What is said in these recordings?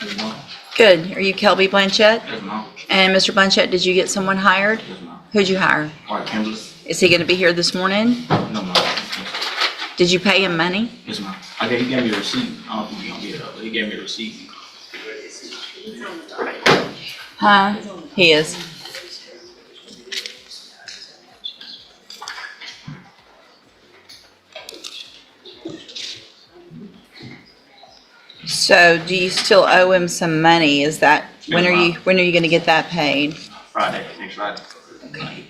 Yes, ma'am. Good. Are you Kelby Blanchett? Yes, ma'am. And Mr. Blanchett, did you get someone hired? Yes, ma'am. Who'd you hire? White Kimberly. Is he going to be here this morning? No, ma'am. Did you pay him money? Yes, ma'am. He gave me a receipt. I don't think he's gonna get it up, but he gave me a receipt. Huh? He is. So, do you still owe him some money? Is that when are you going to get that paid? Friday, next Friday. Okay.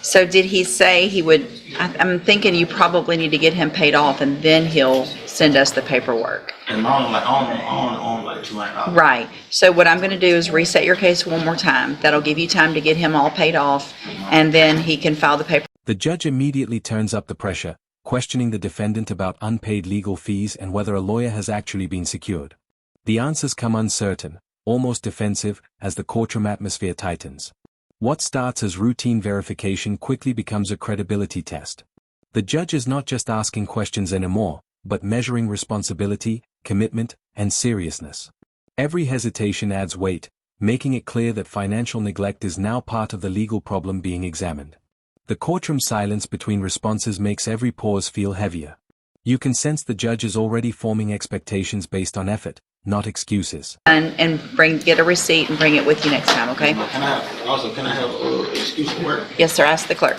So did he say he would? I'm thinking you probably need to get him paid off, and then he'll send us the paperwork. And on like $200. Right. So what I'm going to do is reset your case one more time. That'll give you time to get him all paid off, and then he can file the paper. The judge immediately turns up the pressure, questioning the defendant about unpaid legal fees and whether a lawyer has actually been secured. The answers come uncertain, almost defensive, as the courtroom atmosphere tightens. What starts as routine verification quickly becomes a credibility test. The judge is not just asking questions anymore, but measuring responsibility, commitment, and seriousness. Every hesitation adds weight, making it clear that financial neglect is now part of the legal problem being examined. The courtroom silence between responses makes every pause feel heavier. You can sense the judge is already forming expectations based on effort, not excuses. And get a receipt and bring it with you next time, okay? Can I have excuse for work? Yes, sir. Ask the clerk.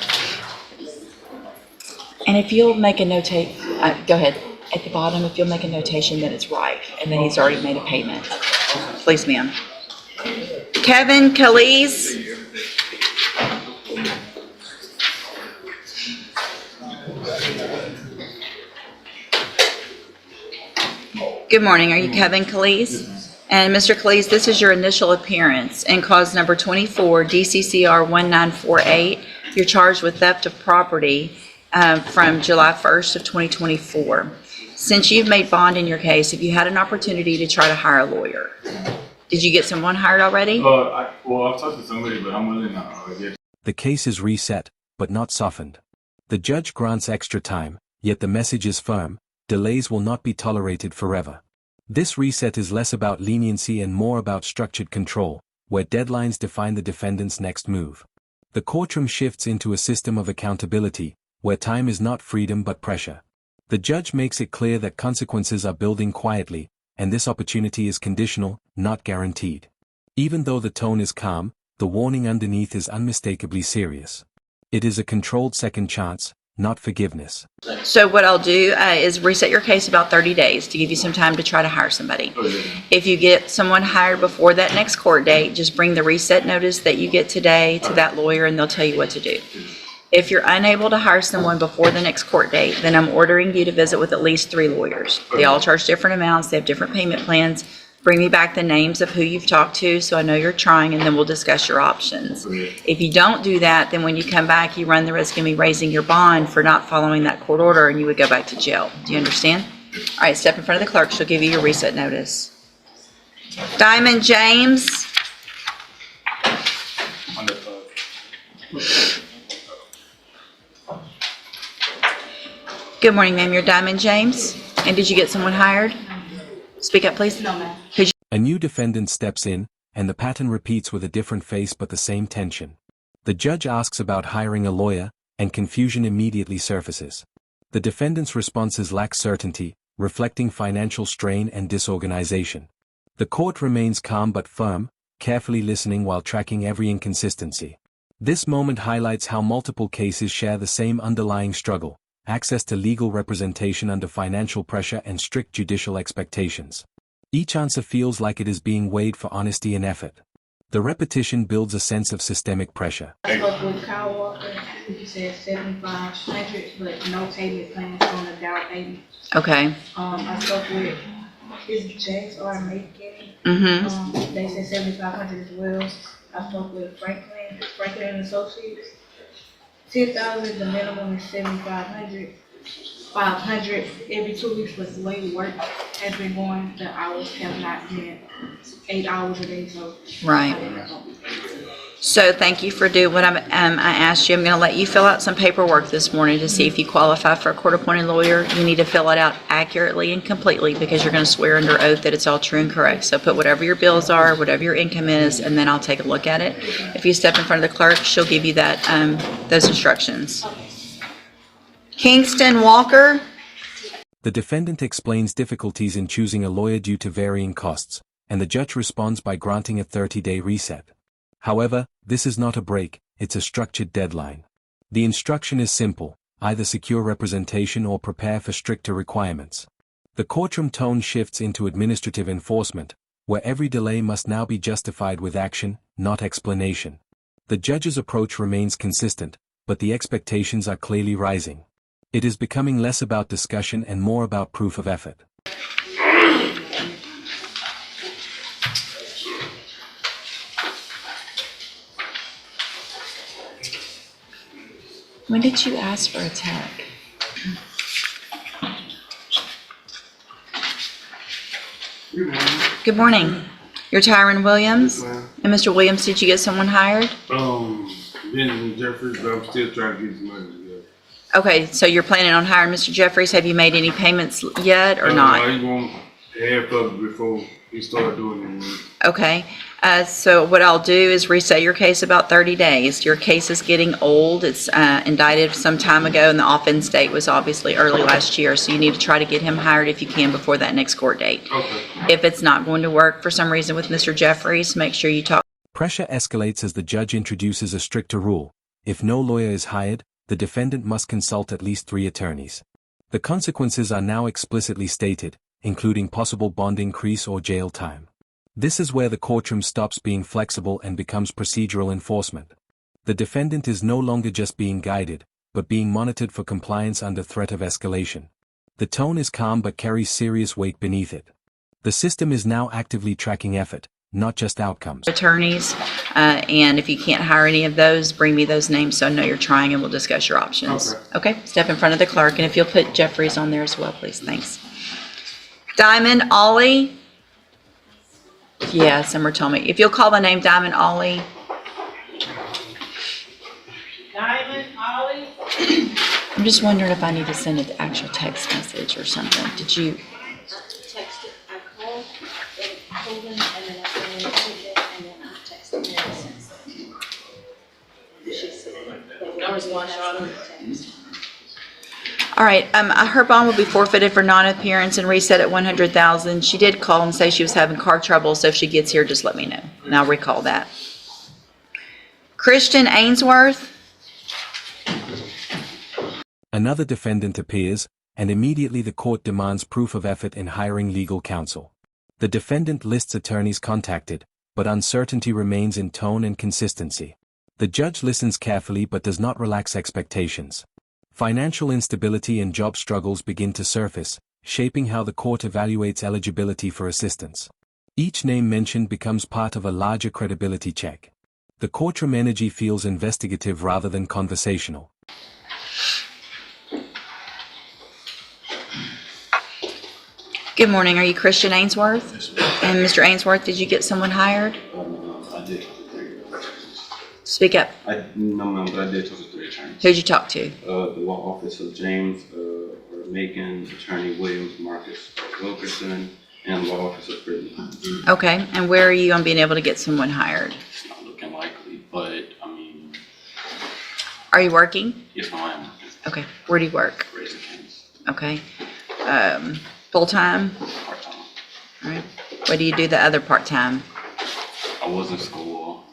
And if you'll make a notate, go ahead. At the bottom, if you'll make a notation that it's right and that he's already made a payment. Please, ma'am. Kevin Calise. Good morning. Are you Kevin Calise? And Mr. Calise, this is your initial appearance in cause number 24, DCCR 1948. You're charged with theft of property from July 1st of 2024. Since you've made bond in your case, have you had an opportunity to try to hire a lawyer? Did you get someone hired already? I've talked to somebody, but I'm willing to get. The case is reset, but not softened. The judge grants extra time, yet the message is firm: delays will not be tolerated forever. This reset is less about leniency and more about structured control, where deadlines define the defendant's next move. The courtroom shifts into a system of accountability, where time is not freedom but pressure. The judge makes it clear that consequences are building quietly, and this opportunity is conditional, not guaranteed. Even though the tone is calm, the warning underneath is unmistakably serious. It is a controlled second chance, not forgiveness. So what I'll do is reset your case about 30 days to give you some time to try to hire somebody. If you get someone hired before that next court date, just bring the reset notice that you get today to that lawyer and they'll tell you what to do. If you're unable to hire someone before the next court date, then I'm ordering you to visit with at least 3 lawyers. They all charge different amounts. They have different payment plans. Bring me back the names of who you've talked to so I know you're trying, and then we'll discuss your options. If you don't do that, then when you come back, you run the risk of me raising your bond for not following that court order, and you would go back to jail. Do you understand? All right, step in front of the clerk. She'll give you your reset notice. Diamond James. Good morning, ma'am. You're Diamond James. And did you get someone hired? Speak up, please. No, ma'am. A new defendant steps in, and the pattern repeats with a different face but the same tension. The judge asks about hiring a lawyer, and confusion immediately surfaces. The defendant's responses lack certainty, reflecting financial strain and disorganization. The court remains calm but firm, carefully listening while tracking every inconsistency. This moment highlights how multiple cases share the same underlying struggle: access to legal representation under financial pressure and strict judicial expectations. Each answer feels like it is being weighed for honesty and effort. The repetition builds a sense of systemic pressure. I spoke with Kyle Walker. He said 7,500, but no payment plans on the down payment. Okay. I spoke with James or Macon. Mm-hmm. They said 7,500 as well. I spoke with Franklin and Associates. 10,000. The minimum is 7,500. 500 every 2 weeks, but the way the work has been going, the hours have not been 8 hours a day. So Right. So thank you for doing what I'm I asked you, I'm going to let you fill out some paperwork this morning to see if you qualify for a court-appointed lawyer. You need to fill it out accurately and completely because you're going to swear under oath that it's all true and correct. So put whatever your bills are, whatever your income is, and then I'll take a look at it. If you step in front of the clerk, she'll give you that those instructions. Kingston Walker. The defendant explains difficulties in choosing a lawyer due to varying costs, and the judge responds by granting a 30-day reset. However, this is not a break, it's a structured deadline. The instruction is simple: either secure representation or prepare for stricter requirements. The courtroom tone shifts into administrative enforcement, where every delay must now be justified with action, not explanation. The judge's approach remains consistent, but the expectations are clearly rising. It is becoming less about discussion and more about proof of effort. When did you ask for a tech? Good morning. You're Tyron Williams? And Mr. Williams, did you get someone hired? Benjamin Jeffries, but I'm still trying to get some money together. Okay, so you're planning on hiring Mr. Jeffries. Have you made any payments yet or not? He won't half of it before he start doing it. Okay, so what I'll do is reset your case about 30 days. Your case is getting old. It's indicted some time ago, and the offense date was obviously early last year, so you need to try to get him hired if you can before that next court date. Okay. If it's not going to work for some reason with Mr. Jeffries, make sure you talk. Pressure escalates as the judge introduces a stricter rule. If no lawyer is hired, the defendant must consult at least 3 attorneys. The consequences are now explicitly stated, including possible bond increase or jail time. This is where the courtroom stops being flexible and becomes procedural enforcement. The defendant is no longer just being guided, but being monitored for compliance under threat of escalation. The tone is calm but carries serious weight beneath it. The system is now actively tracking effort, not just outcomes. Attorneys, and if you can't hire any of those, bring me those names so I know you're trying and we'll discuss your options. Okay, step in front of the clerk, and if you'll put Jeffries on there as well, please. Thanks. Diamond Ollie. Yeah, Summer told me. If you'll call the name Diamond Ollie. Diamond, Ollie? I'm just wondering if I need to send an actual text message or something. Did you? Texted, I called, and told him, and then I sent him a message, and then I texted him and sent it. She said, I was one shot on the text. All right, her bond will be forfeited for non-appearance and reset at $100,000. She did call and say she was having car trouble, so if she gets here, just let me know, and I'll recall that. Christian Ainsworth. Another defendant appears, and immediately the court demands proof of effort in hiring legal counsel. The defendant lists attorneys contacted, but uncertainty remains in tone and consistency. The judge listens carefully but does not relax expectations. Financial instability and job struggles begin to surface, shaping how the court evaluates eligibility for assistance. Each name mentioned becomes part of a larger credibility check. The courtroom energy feels investigative rather than conversational. Good morning. Are you Christian Ainsworth? Yes, ma'am. And Mr. Ainsworth, did you get someone hired? I did. Speak up. No, ma'am, but I did talk to 3 attorneys. Who'd you talk to? The law office of James Macon, attorney Williams Marcus Wilkerson, and the law office of Brittany. Okay, and where are you on being able to get someone hired? It's not looking likely, but I mean, Are you working? yes, no, I am working. Okay, where do you work? Raising Cane's, Okay. Full-time? part-time. All right. What do you do the other part-time? I was in school,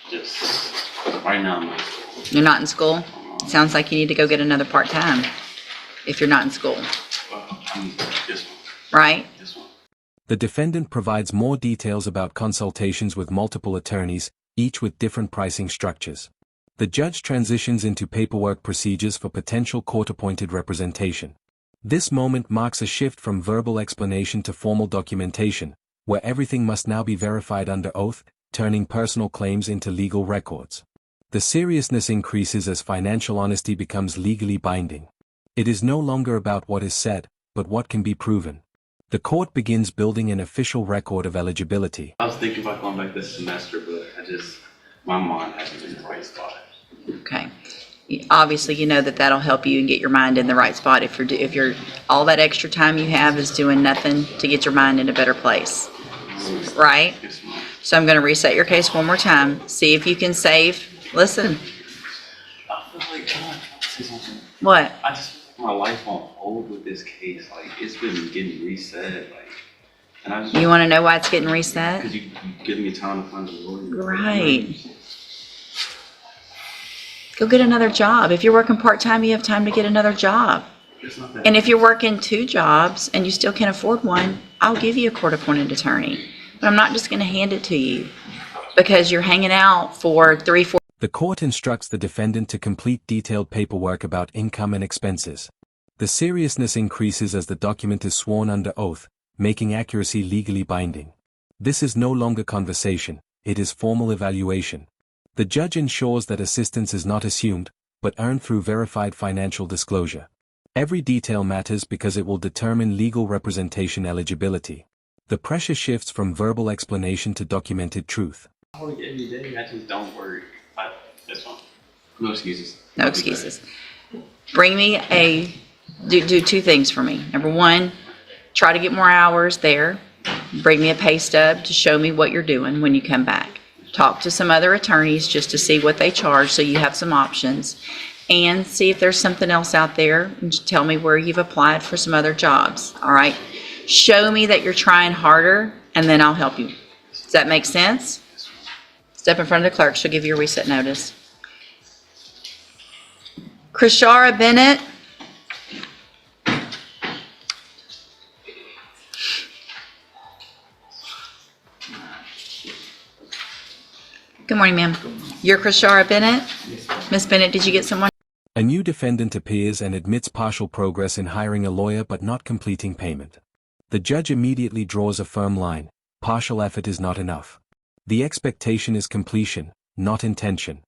just, right now I'm not in school. You're not in school? Sounds like you need to go get another part-time if you're not in school, I'm this one, right? this one. The defendant provides more details about consultations with multiple attorneys, each with different pricing structures. The judge transitions into paperwork procedures for potential court-appointed representation. This moment marks a shift from verbal explanation to formal documentation, where everything must now be verified under oath, turning personal claims into legal records. The seriousness increases as financial honesty becomes legally binding. It is no longer about what is said, but what can be proven. The court begins building an official record of eligibility. I was thinking about going back this semester, but my mind hasn't been in the right spot. Okay. Obviously, you know that that'll help you and get your mind in the right spot if you're all that extra time you have is doing nothing to get your mind in a better place, right? Yes, ma'am. So I'm going to reset your case one more time. See if you can save. Listen. I feel like, can I say something? What? I just feel like my life on hold with this case. Like, it's been getting reset. Like, and I just. You want to know why it's getting reset? Because you give me time to find a lawyer. Right. Go get another job. If you're working part-time, you have time to get another job. It's not that. And if you're working 2 jobs and you still can't afford one, I'll give you a court-appointed attorney. But I'm not just going to hand it to you because you're hanging out for 3-4. The court instructs the defendant to complete detailed paperwork about income and expenses. The seriousness increases as the document is sworn under oath, making accuracy legally binding. This is no longer conversation, it is formal evaluation. The judge ensures that assistance is not assumed, but earned through verified financial disclosure. Every detail matters because it will determine legal representation eligibility. The pressure shifts from verbal explanation to documented truth. I work every day. I just don't work. That's fine. No excuses. No excuses. Bring me do 2 things for me. Number 1, try to get more hours there. Bring me a pay stub to show me what you're doing when you come back. Talk to some other attorneys just to see what they charge so you have some options. And see if there's something else out there and tell me where you've applied for some other jobs. All right? Show me that you're trying harder and then I'll help you. Does that make sense? Step in front of the clerk. She'll give you a reset notice. Krishara Bennett. Good morning, ma'am. You're Krishara Bennett? Miss Bennett, did you get someone? A new defendant appears and admits partial progress in hiring a lawyer but not completing payment. The judge immediately draws a firm line. Partial effort is not enough. The expectation is completion, not intention.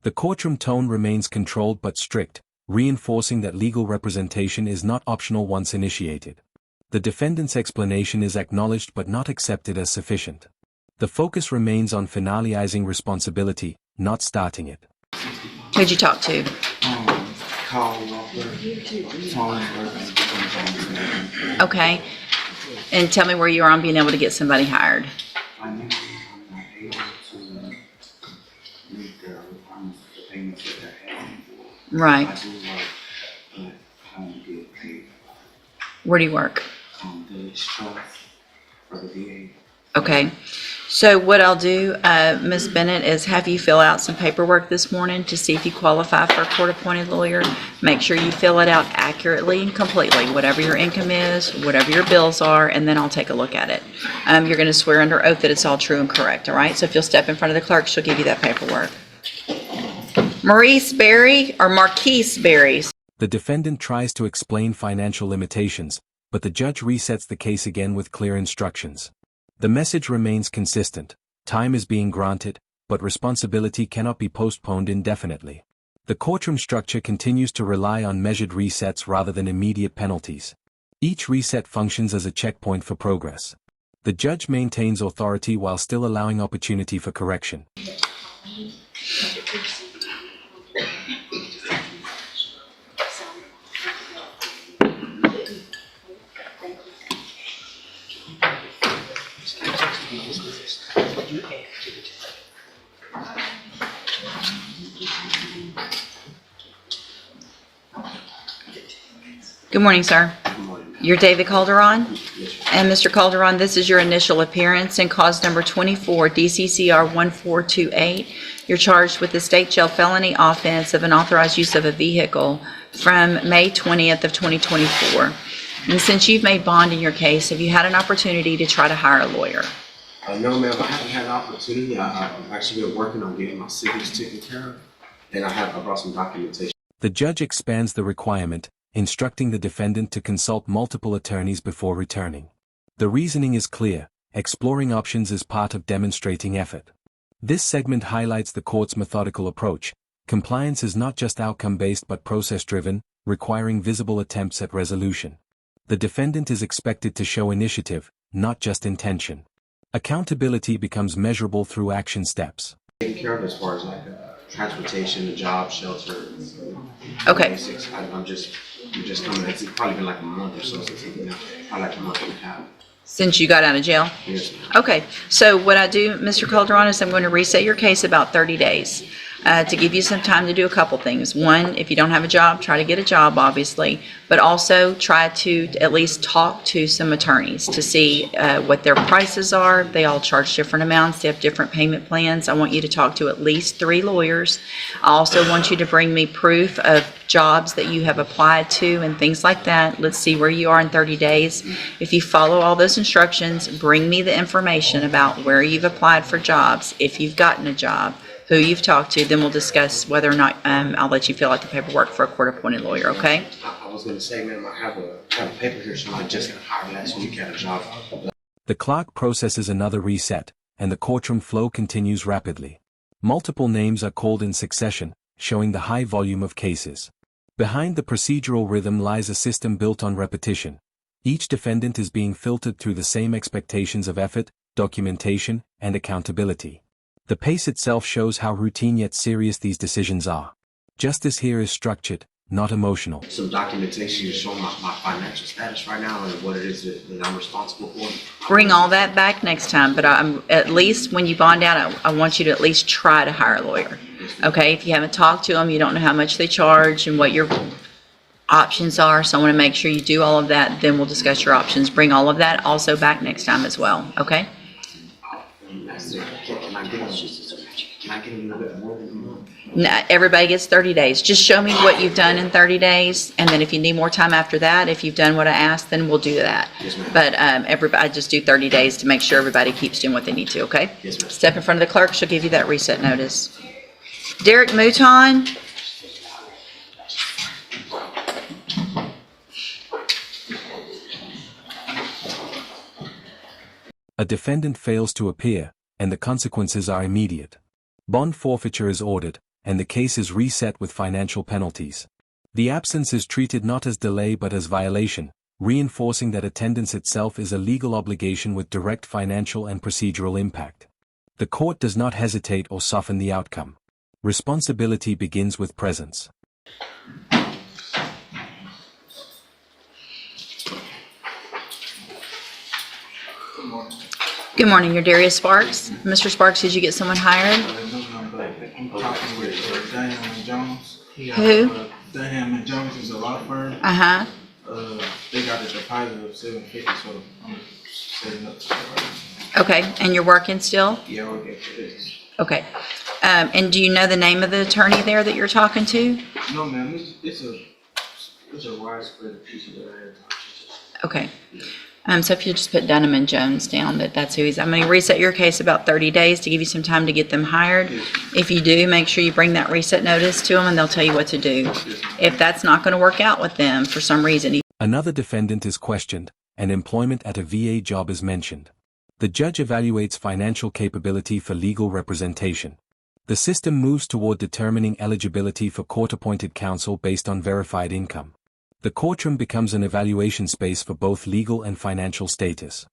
The courtroom tone remains controlled but strict, reinforcing that legal representation is not optional once initiated. The defendant's explanation is acknowledged but not accepted as sufficient. The focus remains on finalizing responsibility, not starting it. Who'd you talk to? Carl Walker, Okay. And tell me where you are on being able to get somebody hired. financially, I'm not able to meet the payments that they're asking for. Right. I do work, but I don't get paid. Where do you work? Village Trust for the VA. Okay. So what I'll do, Ms. Bennett, is have you fill out some paperwork this morning to see if you qualify for a court-appointed lawyer. Make sure you fill it out accurately and completely, whatever your income is, whatever your bills are, and then I'll take a look at it. You're going to swear under oath that it's all true and correct, all right? So if you'll step in front of the clerk, she'll give you that paperwork. Marquise Berry. The defendant tries to explain financial limitations, but the judge resets the case again with clear instructions. The message remains consistent. Time is being granted, but responsibility cannot be postponed indefinitely. The courtroom structure continues to rely on measured resets rather than immediate penalties. Each reset functions as a checkpoint for progress. The judge maintains authority while still allowing opportunity for correction. Good morning, sir. Good morning. You're David Calderon? And Mr. Calderon, this is your initial appearance in cause number 24, DCCR 1428. You're charged with the state jail felony offense of unauthorized use of a vehicle from May 20th of 2024. And since you've made bond in your case, have you had an opportunity to try to hire a lawyer? No, ma'am, I haven't had an opportunity. I've actually been working on getting my civics taken care of, and I brought some documentation. The judge expands the requirement, instructing the defendant to consult multiple attorneys before returning. The reasoning is clear: exploring options is part of demonstrating effort. This segment highlights the court's methodical approach. Compliance is not just outcome-based but process-driven, requiring visible attempts at resolution. The defendant is expected to show initiative, not just intention. Accountability becomes measurable through action steps. taken care of as far as like transportation, a job, shelter. Okay. Basics. I'm just coming. It's probably been like a month or so since probably like a month and a half. Since you got out of jail? Yes, ma'am. Okay, so what I do, Mr. Calderon, is I'm going to reset your case about 30 days to give you some time to do a couple things. One, if you don't have a job, try to get a job, obviously, but also try to at least talk to some attorneys to see what their prices are. They all charge different amounts. They have different payment plans. I want you to talk to at least 3 lawyers. I also want you to bring me proof of jobs that you have applied to and things like that. Let's see where you are in 30 days. If you follow all those instructions, bring me the information about where you've applied for jobs, if you've gotten a job, who you've talked to, then we'll discuss whether or not I'll let you fill out the paperwork for a court-appointed lawyer, okay? I was going to say, ma'am, I have a paper here showing I just got hired last week at a job. The clerk processes another reset, and the courtroom flow continues rapidly. Multiple names are called in succession, showing the high volume of cases. Behind the procedural rhythm lies a system built on repetition. Each defendant is being filtered through the same expectations of effort, documentation, and accountability. The pace itself shows how routine yet serious these decisions are. Justice here is structured, not emotional. Some documentation showing my financial status right now and what it is that I'm responsible for. Bring all that back next time, but at least when you bond out, I want you to at least try to hire a lawyer. Okay, if you haven't talked to them, you don't know how much they charge and what your options are, so I want to make sure you do all of that, then we'll discuss your options. Bring all of that also back next time as well, okay? Can I get a little bit more than a month? No, everybody gets 30 days. Just show me what you've done in 30 days, and then if you need more time after that, if you've done what I asked, then we'll do that. Yes, ma'am. But everybody, I just do 30 days to make sure everybody keeps doing what they need to, okay? Yes, ma'am. Step in front of the clerk, she'll give you that reset notice. Derek Mouton. A defendant fails to appear, and the consequences are immediate. Bond forfeiture is ordered, and the case is reset with financial penalties. The absence is treated not as delay but as violation, reinforcing that attendance itself is a legal obligation with direct financial and procedural impact. The court does not hesitate or soften the outcome. Responsibility begins with presence. Good morning, you're Darius Sparks. Mr. Sparks, did you get someone hired? I'm talking with Dunham and Jones. Who? Dunham and Jones is a law firm. Uh-huh. They got a deposit of $750, so I'm setting up for that. Okay, and you're working still? Yeah, we'll get to this. Okay. And do you know the name of the attorney there that you're talking to? No, ma'am, it's a widespread piece of that I had talked to. Okay. So if you just put Dunham and Jones down, that's who he's. I'm going to reset your case about 30 days to give you some time to get them hired. If you do, make sure you bring that reset notice to them and they'll tell you what to do. If that's not going to work out with them for some reason. Another defendant is questioned, and employment at a VA job is mentioned. The judge evaluates financial capability for legal representation. The system moves toward determining eligibility for court-appointed counsel based on verified income. The courtroom becomes an evaluation space for both legal and financial status.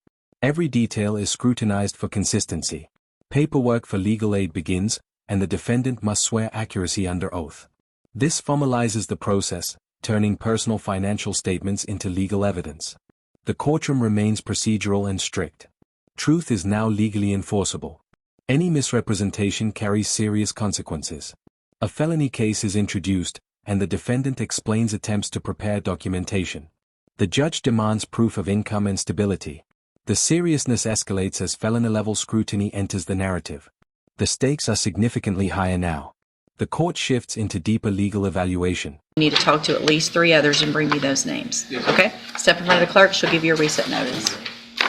Every detail is scrutinized for consistency. Paperwork for legal aid begins, and the defendant must swear accuracy under oath. This formalizes the process, turning personal financial statements into legal evidence. The courtroom remains procedural and strict. Truth is now legally enforceable. Any misrepresentation carries serious consequences. A felony case is introduced, and the defendant explains attempts to prepare documentation. The judge demands proof of income and stability. The seriousness escalates as felony-level scrutiny enters the narrative. The stakes are significantly higher now. The court shifts into deeper legal evaluation. You need to talk to at least 3 others and bring me those names. Okay? Step in front of the clerk, she'll give you a reset notice.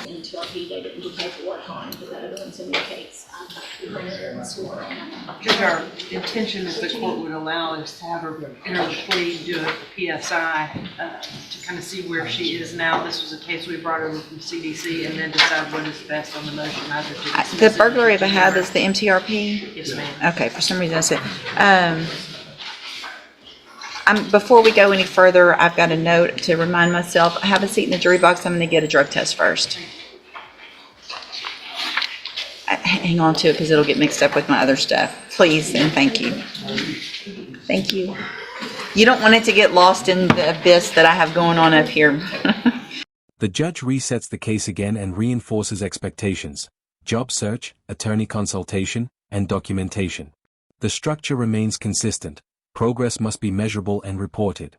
Until they didn't do paperwork on it, because that other one's in the case. Judge, our intention, if the court would allow, is to have her enter the plea, do a PSI, to kind of see where she is now. This was a case we brought over from CDC, and then decide what is best on the motion, either to dismiss The it burglary or of a hab is the MTRP? Yes, ma'am. Okay, for some reason I said, before we go any further, I've got a note to remind myself, I have a seat in the jury box, I'm gonna get a drug test first. hang on to it because it'll get mixed up with my other stuff. Please and thank you. Thank you. You don't want it to get lost in the abyss that I have going on up here. The judge resets the case again and reinforces expectations: job search, attorney consultation, and documentation. The structure remains consistent. Progress must be measurable and reported.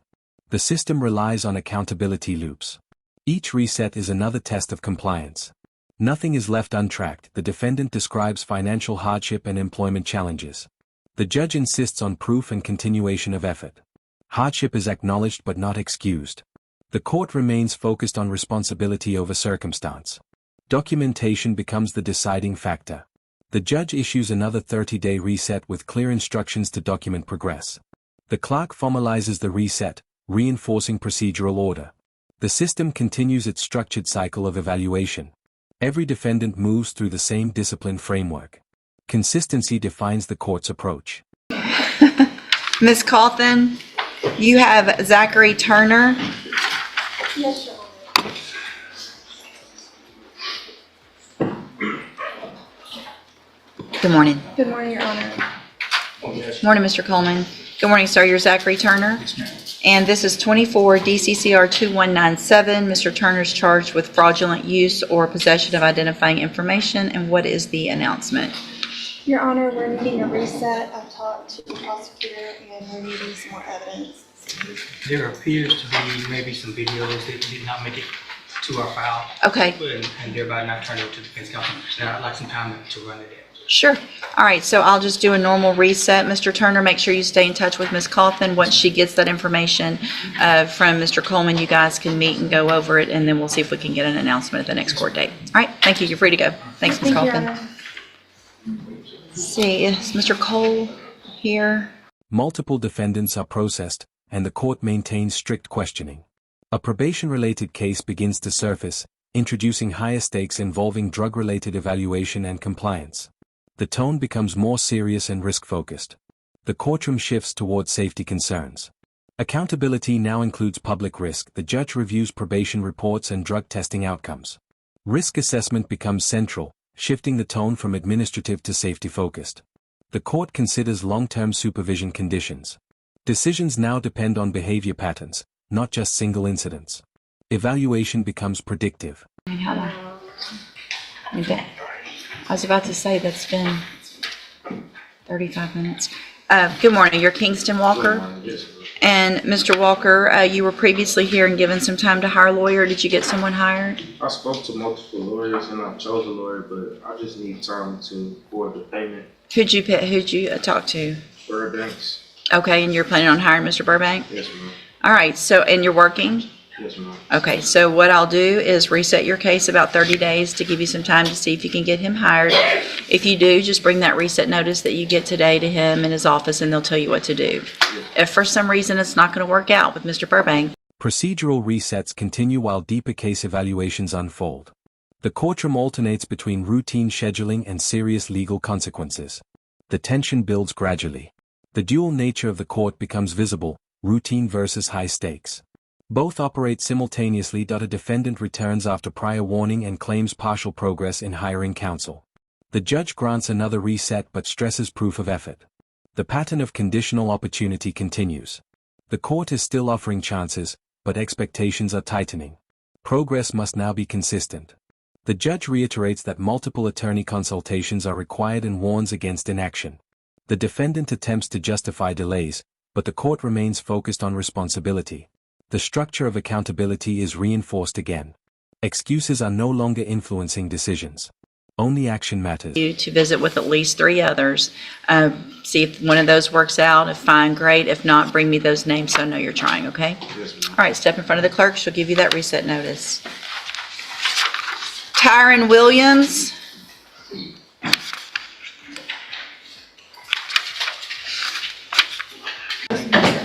The system relies on accountability loops. Each reset is another test of compliance. Nothing is left untracked. The defendant describes financial hardship and employment challenges. The judge insists on proof and continuation of effort. Hardship is acknowledged but not excused. The court remains focused on responsibility over circumstance. Documentation becomes the deciding factor. The judge issues another 30-day reset with clear instructions to document progress. The clerk formalizes the reset, reinforcing procedural order. The system continues its structured cycle of evaluation. Every defendant moves through the same discipline framework. Consistency defines the court's approach. Ms. Cawthon, you have Zachary Turner. Yes, Your Honor. Good morning. Good morning, Your Honor. Morning, Mr. Coleman. Good morning, sir. You're Zachary Turner. And this is 24 DCCR 2197. Mr. Turner's charged with fraudulent use or possession of identifying information. And what is the announcement? Your Honor, we're needing a reset. I've talked to the prosecutor and we're needing some more evidence. There appears to be maybe some videos that did not make it to our file. Okay. And thereby not turn it over to the defense counsel. And I'd like some time to run it in. Sure. All right. So I'll just do a normal reset. Mr. Turner, make sure you stay in touch with Ms. Cawthon. Once she gets that information from Mr. Coleman, you guys can meet and go over it, and then we'll see if we can get an announcement at the next court date. All right. Thank you. You're free to go. Thanks, Ms. Thank you, Your Cawthon. Honor. Let's see. Is Mr. Cole here? Multiple defendants are processed, and the court maintains strict questioning. A probation-related case begins to surface, introducing higher stakes involving drug-related evaluation and compliance. The tone becomes more serious and risk-focused. The courtroom shifts toward safety concerns. Accountability now includes public risk. The judge reviews probation reports and drug testing outcomes. Risk assessment becomes central, shifting the tone from administrative to safety-focused. The court considers long-term supervision conditions. Decisions now depend on behavior patterns, not just single incidents. Evaluation becomes predictive. I was about to say that's been 35 minutes. Good morning. You're Kingston Walker. And Mr. Walker, you were previously here and given some time to hire a lawyer. Did you get someone hired? I spoke to multiple lawyers and I chose a lawyer, but I just need time to forward the payment. Who'd you talk to? Burbanks. Okay, and you're planning on hiring Mr. Burbank? Yes, ma'am. All right, so, and you're working? Yes, ma'am. Okay, so what I'll do is reset your case about 30 days to give you some time to see if you can get him hired. If you do, just bring that reset notice that you get today to him in his office and they'll tell you what to do. If for some reason it's not going to work out with Mr. Burbank. Procedural resets continue while deeper case evaluations unfold. The courtroom alternates between routine scheduling and serious legal consequences. The tension builds gradually. The dual nature of the court becomes visible, routine versus high stakes. Both operate simultaneously. A defendant returns after prior warning and claims partial progress in hiring counsel. The judge grants another reset but stresses proof of effort. The pattern of conditional opportunity continues. The court is still offering chances, but expectations are tightening. Progress must now be consistent. The judge reiterates that multiple attorney consultations are required and warns against inaction. The defendant attempts to justify delays, but the court remains focused on responsibility. The structure of accountability is reinforced again. Excuses are no longer influencing decisions. Only action matters. You to visit with at least 3 others. See if one of those works out. If fine, great. If not, bring me those names so I know you're trying, okay? Yes, ma'am. All right, step in front of the clerk. She'll give you that reset notice. Tyron Williams.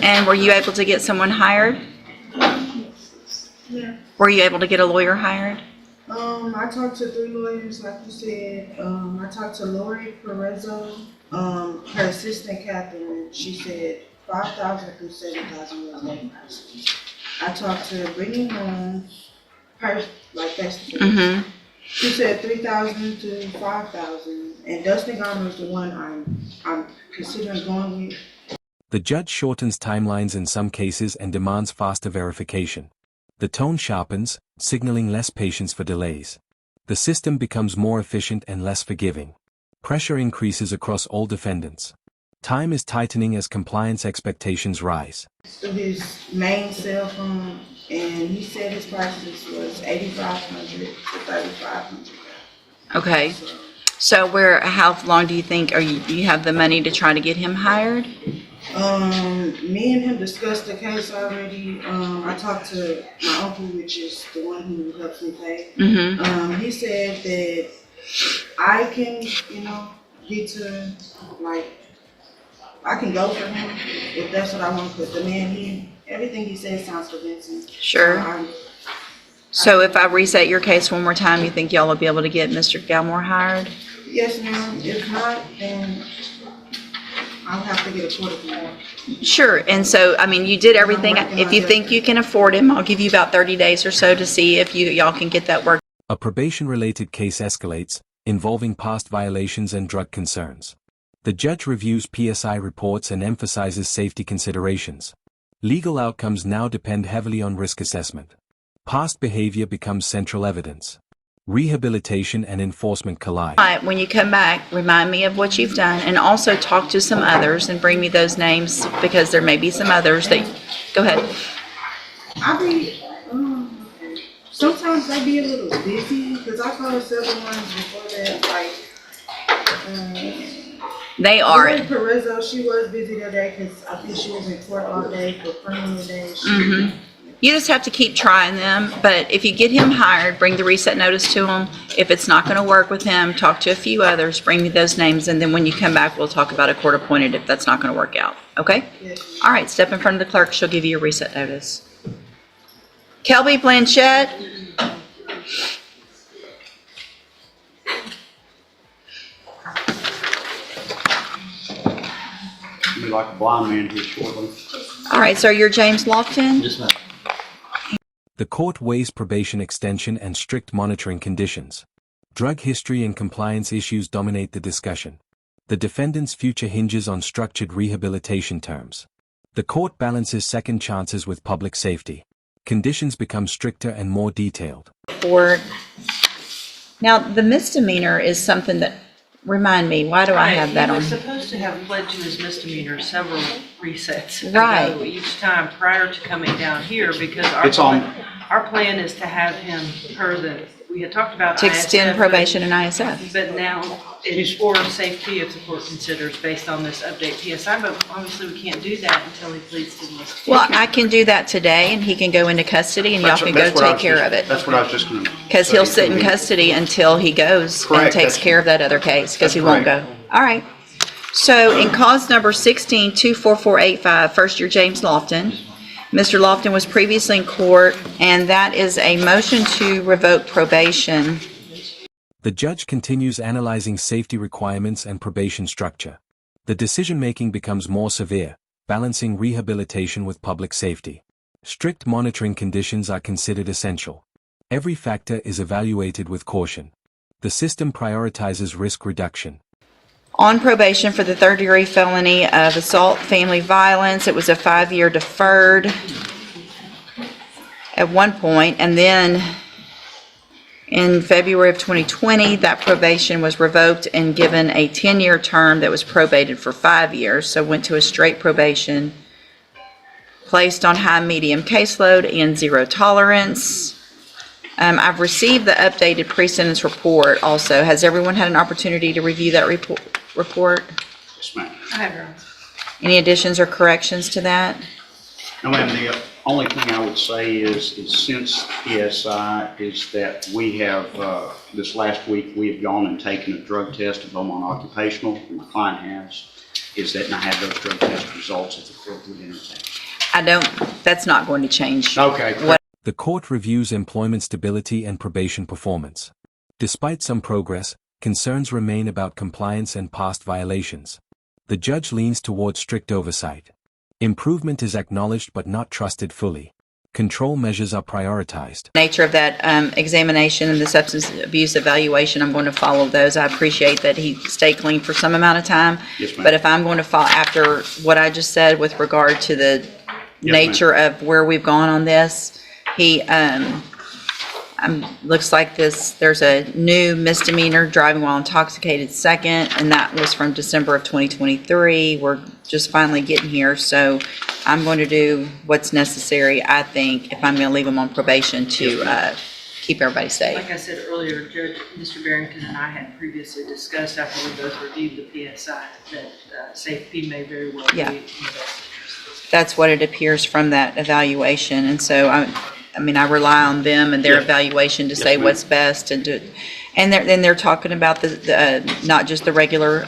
And were you able to get someone hired? Yeah. Were you able to get a lawyer hired? I talked to 3 lawyers, like you said. I talked to Lori Perezzo, her assistant Catherine. She said 5,000 through 7,000 was one person. I talked to Brittany Holmes, her, like that's the Mm-hmm. She said 3,000 to 5,000, and Dustin Garner is the one I'm considering going with. The judge shortens timelines in some cases and demands faster verification. The tone sharpens, signaling less patience for delays. The system becomes more efficient and less forgiving. Pressure increases across all defendants. Time is tightening as compliance expectations rise. To his main cell phone, and he said his prices was 8,500 to 3,500. Okay. So how long do you think, do you have the money to try to get him hired? Me and him discussed the case already. I talked to my uncle, which is the one who helps me pay. Mm-hmm. He said that I can, get to, I can go for him if that's what I want, but the man, everything he says sounds convincing. Sure. So if I reset your case one more time, you think y'all will be able to get Mr. Galmore hired? Yes, ma'am. If not, then I'll have to get a court appointment. Sure. And so, you did everything. If you think you can afford him, I'll give you about 30 days or so to see if y'all can get that work. A probation-related case escalates, involving past violations and drug concerns. The judge reviews PSI reports and emphasizes safety considerations. Legal outcomes now depend heavily on risk assessment. Past behavior becomes central evidence. Rehabilitation and enforcement collide. All right, when you come back, remind me of what you've done and also talk to some others and bring me those names because there may be some others that, go ahead. Sometimes they be a little busy because I called several ones before that, They are. Lori Perezzo, she was busy that day because I think she was in court all day for criminal days. Mm-hmm. You just have to keep trying them, but if you get him hired, bring the reset notice to him. If it's not going to work with him, talk to a few others, bring me those names, and then when you come back, we'll talk about a court appointed if that's not going to work out. Okay? Yes. All right, step in front of the clerk. She'll give you a reset notice. Kelby Blanchette. Be like a blind man here shortly. All right, sir, you're James Lofton? Yes, ma'am. The court weighs probation extension and strict monitoring conditions. Drug history and compliance issues dominate the discussion. The defendant's future hinges on structured rehabilitation terms. The court balances second chances with public safety. Conditions become stricter and more detailed. Now, the misdemeanor is something that, remind me, why do I have that He on? was supposed to have pled to his misdemeanor several resets Right. ago each time prior to coming down here because our plan is to have him we had talked about To extend ISF, probation and ISF. But now it's for safety if the court considers based on this update PSI, but obviously we can't do that until he pleads to the misdemeanor. Well, I can do that today, and he can go into custody, and y'all can go take care of it. That's what I was just gonna. Because he'll sit in custody until he goes and Correct, takes that's- care of that other case, because he that's won't go. correct. All right. So in cause number 16-24485, first year James Lofton. Mr. Lofton was previously in court, and that is a motion to revoke probation. The judge continues analyzing safety requirements and probation structure. The decision-making becomes more severe, balancing rehabilitation with public safety. Strict monitoring conditions are considered essential. Every factor is evaluated with caution. The system prioritizes risk reduction. On probation for the third-degree felony of assault, family violence, it was a 5-year deferred at one point, and then in February of 2020, that probation was revoked and given a 10-year term that was probated for 5 years, so went to a straight probation, placed on high-medium caseload and zero tolerance. I've received the updated pre-sentence report also. Has everyone had an opportunity to review that report? Yes, ma'am. I have her. Any additions or corrections to that? No, ma'am, the only thing I would say is since PSI is that we have, this last week, we have gone and taken a drug test at Beaumont Occupational, and my client has, is that and I have those drug test results if the court would entertain. That's not going to change. Okay. The court reviews employment stability and probation performance. Despite some progress, concerns remain about compliance and past violations. The judge leans toward strict oversight. Improvement is acknowledged but not trusted fully. Control measures are prioritized. Nature of that examination and the substance abuse evaluation, I'm going to follow those. I appreciate that he stayed clean for some amount of time. Yes, ma'am. But if I'm going to follow after what I just said with regard to the Yes, nature of where we've gone on this, he looks like there's a new misdemeanor, driving while intoxicated, second, and that was from December of 2023. We're just finally getting here, so I'm going to do what's necessary, I think, if I'm going to leave them on probation to keep everybody safe. Like I said earlier, Judge, Mr. Barrington and I had previously discussed after we both reviewed the PSI that safety may very well be Yeah. in the best interest. That's what it appears from that evaluation, and so I mean, I rely on them and their evaluation to say ma'am. what's best and they're talking about the not just the regular.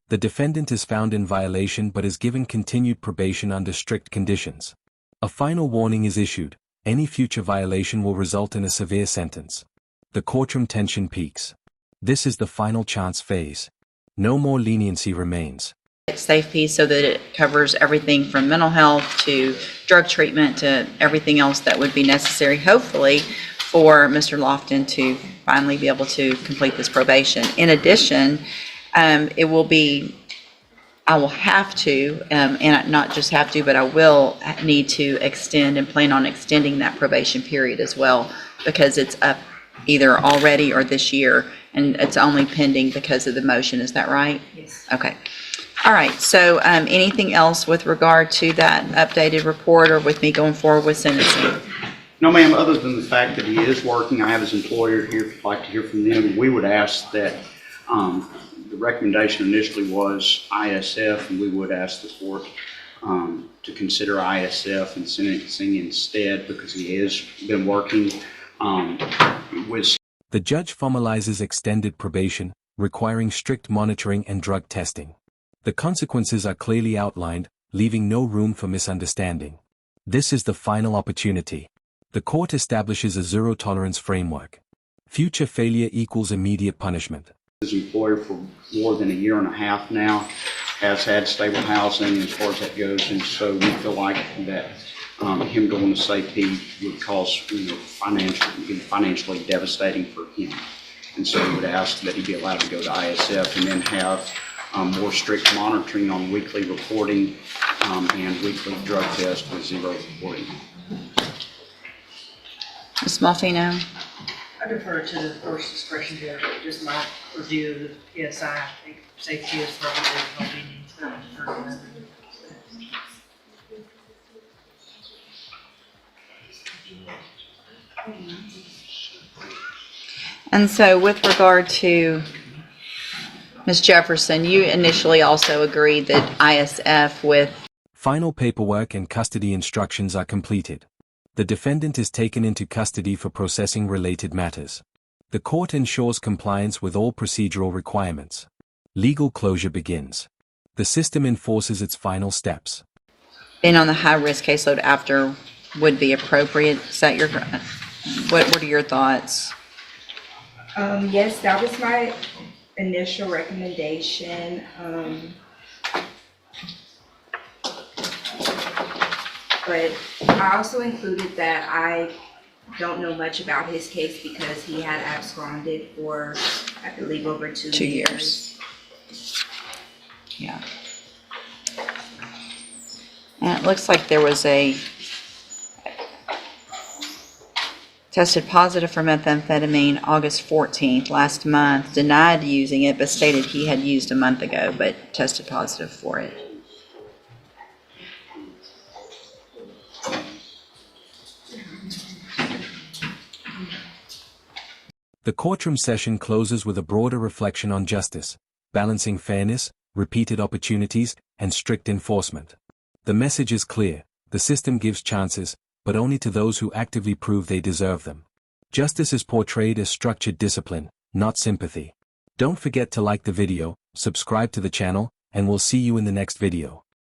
The defendant is found in violation but is given continued probation under strict conditions. A final warning is issued. Any future violation will result in a severe sentence. The courtroom tension peaks. This is the final chance phase. No more leniency remains. Safe piece so that it covers everything from mental health to drug treatment to everything else that would be necessary, hopefully, for Mr. Lofton to finally be able to complete this probation. In addition, I will have to, and not just have to, but I will need to extend and plan on extending that probation period as well, because it's up either already or this year, and it's only pending because of the motion. Is that right? Yes. Okay. All right. So anything else with regard to that updated report or with me going forward with sentencing? No, ma'am, other than the fact that he is working, I have his employer here, if you'd like to hear from them. We would ask that, the recommendation initially was ISF, and we would ask the court to consider ISF and sentencing instead, because he has been working with. The judge formalizes extended probation, requiring strict monitoring and drug testing. The consequences are clearly outlined, leaving no room for misunderstanding. This is the final opportunity. The court establishes a zero-tolerance framework. Future failure equals immediate punishment. His employer for more than a year and a half now, has had stable housing as far as that goes, and so we feel like that him going to safety would cause financially devastating for him. And so we would ask that he be allowed to go to ISF and then have more strict monitoring on weekly reporting and weekly drug tests with zero reporting. Ms. Malfino? I defer to the court's discretion here, but just my review of the PSI, I think safety is probably convenient. And so with regard to Ms. Jefferson, you initially also agreed that ISF with Final paperwork and custody instructions are completed. The defendant is taken into custody for processing related matters. The court ensures compliance with all procedural requirements. Legal closure begins. The system enforces its final steps. being on the high-risk caseload after would be appropriate. Is that your, what are your thoughts? Yes, that was my initial recommendation. But I also included that I don't know much about his case because he had absconded for, I believe, over 2 years. Yeah. And it looks like there was tested positive for methamphetamine August 14th, last month, denied using it, but stated he had used a month ago, but tested positive for it. The courtroom session closes with a broader reflection on justice, balancing fairness, repeated opportunities, and strict enforcement. The message is clear: the system gives chances, but only to those who actively prove they deserve them. Justice is portrayed as structured discipline, not sympathy. Don't forget to like the video, subscribe to the channel, and we'll see you in the next video.